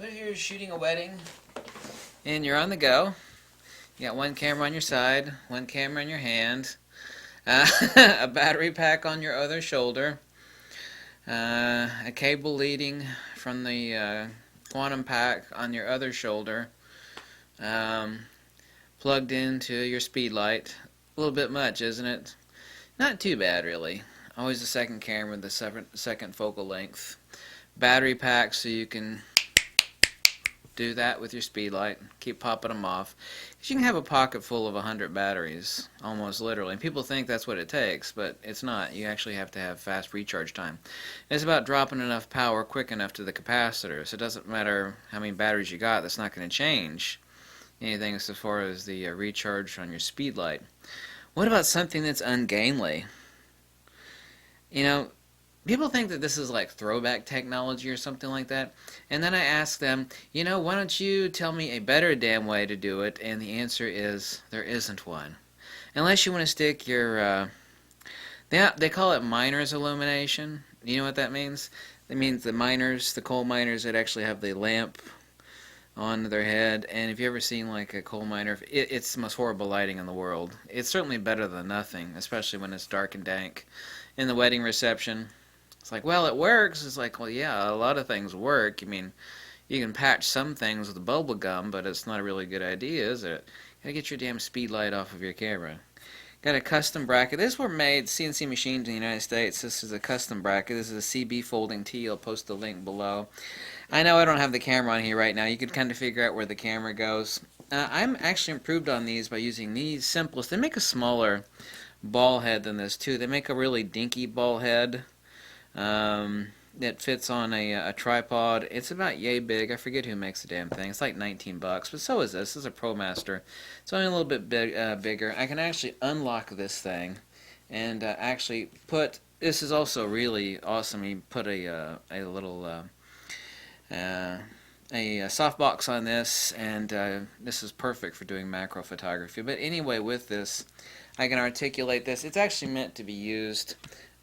But you're shooting a wedding and you're on the go. You got one camera on your side, one camera in your hand, a battery pack on your other shoulder, a cable leading from the quantum pack on your other shoulder, um, plugged into your speed light. A little bit much, isn't it? Not too bad, really. Always a second camera with the second focal length. Battery pack so you can do that with your speed light. Keep popping them off. Because you can have a pocket full of 100 batteries, almost literally. And people think that's what it takes, but it's not. You actually have to have fast recharge time. It's about dropping enough power quick enough to the capacitor. So it doesn't matter how many batteries you got. That's not going to change anything as far as the recharge on your speed light. What about something that's ungainly? You know, people think that this is like throwback technology or something like that. And then I ask them, why don't you tell me a better damn way to do it? And the answer is, there isn't one. Unless you want to stick your, they call it miner's illumination. You know what that means? It means the miners, the coal miners that actually have the lamp on their head. And if you ever seen like a coal miner, it's the most horrible lighting in the world. It's certainly better than nothing, especially when it's dark and dank. In the wedding reception, it's like, well, it works. It's like, well, yeah, a lot of things work. I mean, you can patch some things with bubble gum, but it's not a really good idea, is it? Gotta get your damn speed light off of your camera. Got a custom bracket. These were made CNC machined in the United States. This is a custom bracket. This is a CB Folding T. I'll post the link below. I know I don't have the camera on here right now. You can kind of figure out where the camera goes. I'm actually improved on these by using these simplest. They make a smaller ball head than this too. They make a really dinky ball head that fits on a tripod. It's about yay big. I forget who makes the damn thing. It's like 19 bucks, but so is this. This is a ProMaster. It's only a little bit bigger. I can actually unlock this thing and actually put. This is also really awesome. You put a little a softbox on this, and this is perfect for doing macro photography. But anyway, with this, I can articulate this. It's actually meant to be used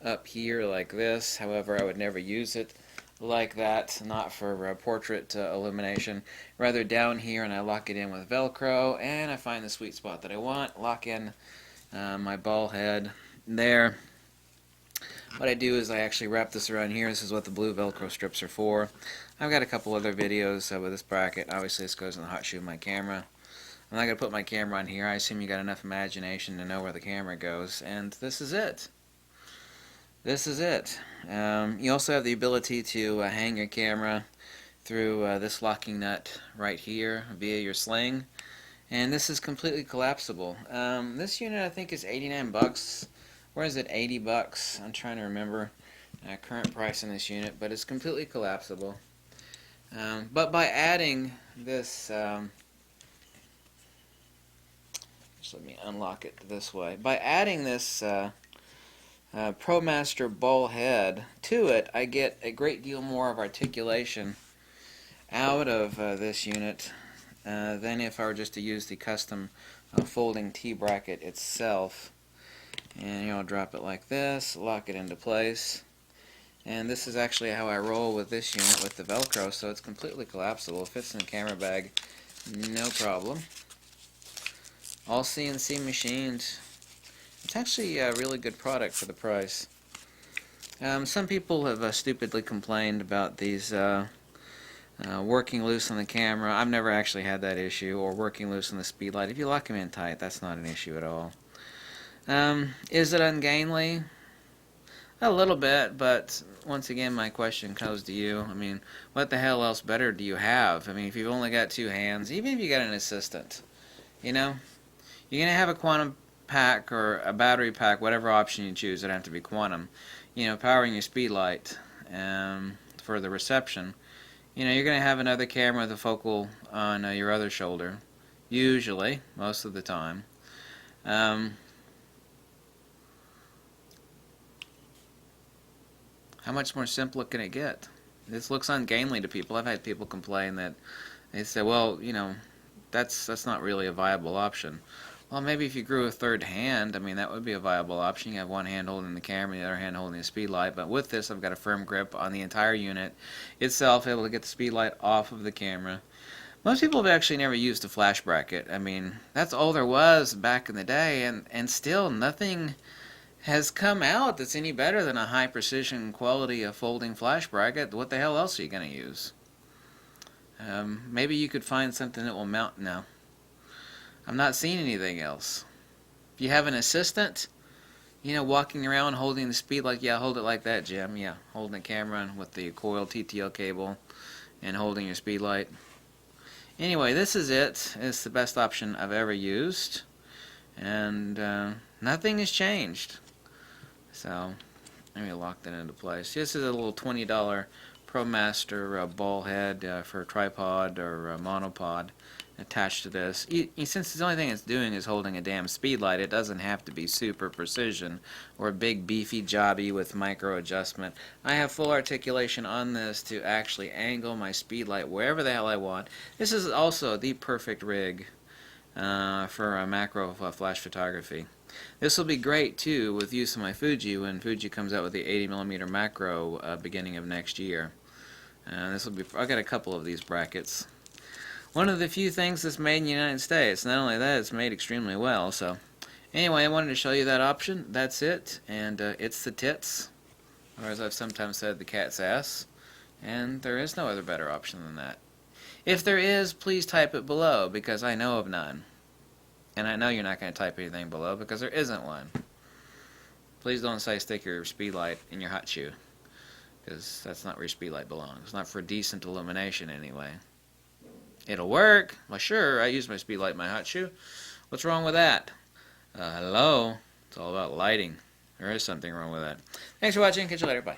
up here like this. However, I would never use it like that, not for portrait illumination. Rather down here, and I lock it in with Velcro, and I find the sweet spot that I want. Lock in my ball head there. What I do is I actually wrap this around here. This is what the blue Velcro strips are for. I've got a couple other videos with this bracket. Obviously, this goes in the hot shoe of my camera. I'm not going to put my camera on here. I assume you got enough imagination to know where the camera goes. And this is it. This is it. You also have the ability to hang your camera through this locking nut right here via your sling. And this is completely collapsible. This unit I think is 89 bucks. Where is it? 80 bucks. I'm trying to remember current price in this unit, but it's completely collapsible. But by adding this, just let me unlock it this way. By adding this ProMaster ball head to it, I get a great deal more of articulation out of this unit than if I were just to use the custom folding T bracket itself. And I'll drop it like this, lock it into place. And this is actually how I roll with this unit with the Velcro, so it's completely collapsible. It fits in the camera bag, no problem. All CNC machined. It's actually a really good product for the price. Some people have stupidly complained about these working loose on the camera. I've never actually had that issue, or working loose on the speed light. If you lock them in tight, that's not an issue at all. Is it ungainly? A little bit, but once again, my question goes to you. I mean, what the hell else better do you have? I mean, if you've only got two hands, even if you got an assistant, you're going to have a quantum pack or a battery pack, whatever option you choose. It doesn't have to be quantum. Powering your speed light for the reception. You're going to have another camera with a focal on your other shoulder, usually, most of the time. How much more simple can it get? This looks ungainly to people. I've had people complain that they say, well, that's not really a viable option. Well, maybe if you grew a third hand, I mean, that would be a viable option. You have one hand holding the camera, the other hand holding the speed light. But with this, I've got a firm grip on the entire unit itself, able to get the speed light off of the camera. Most people have actually never used a flash bracket. I mean, that's all there was back in the day, and still nothing has come out that's any better than a high precision quality of folding flash bracket. What the hell else are you going to use? Maybe you could find something that will mount. No, I'm not seeing anything else. If you have an assistant, you know, walking around holding the speed light, yeah, hold it like that, Jim. Yeah, holding the camera with the coil TTL cable and holding your speed light. Anyway, this is it. It's the best option I've ever used, and nothing has changed. So let me lock that into place. This is a little $20 ProMaster ball head for a tripod or a monopod attached to this. Since the only thing it's doing is holding a damn speed light, it doesn't have to be super precision or big beefy jobby with micro adjustment. I have full articulation on this to actually angle my speed light wherever the hell I want. This is also the perfect rig for macro flash photography. This will be great too with use of my Fuji when Fuji comes out with the 80mm macro beginning of next year. This will be. I got a couple of these brackets. One of the few things that's made in the United States. Not only that, it's made extremely well. So, anyway, I wanted to show you that option. That's it, and it's the tits, or as I've sometimes said, the cat's ass. And there is no other better option than that. If there is, please type it below, because I know of none. And I know you're not going to type anything below, because there isn't one. Please don't say stick your speed light in your hot shoe, because that's not where your speed light belongs. It's not for decent illumination anyway. It'll work. Well, sure, I use my speed light in my hot shoe. What's wrong with that? Hello? It's all about lighting. There is something wrong with that. Thanks for watching. Catch you later. Bye.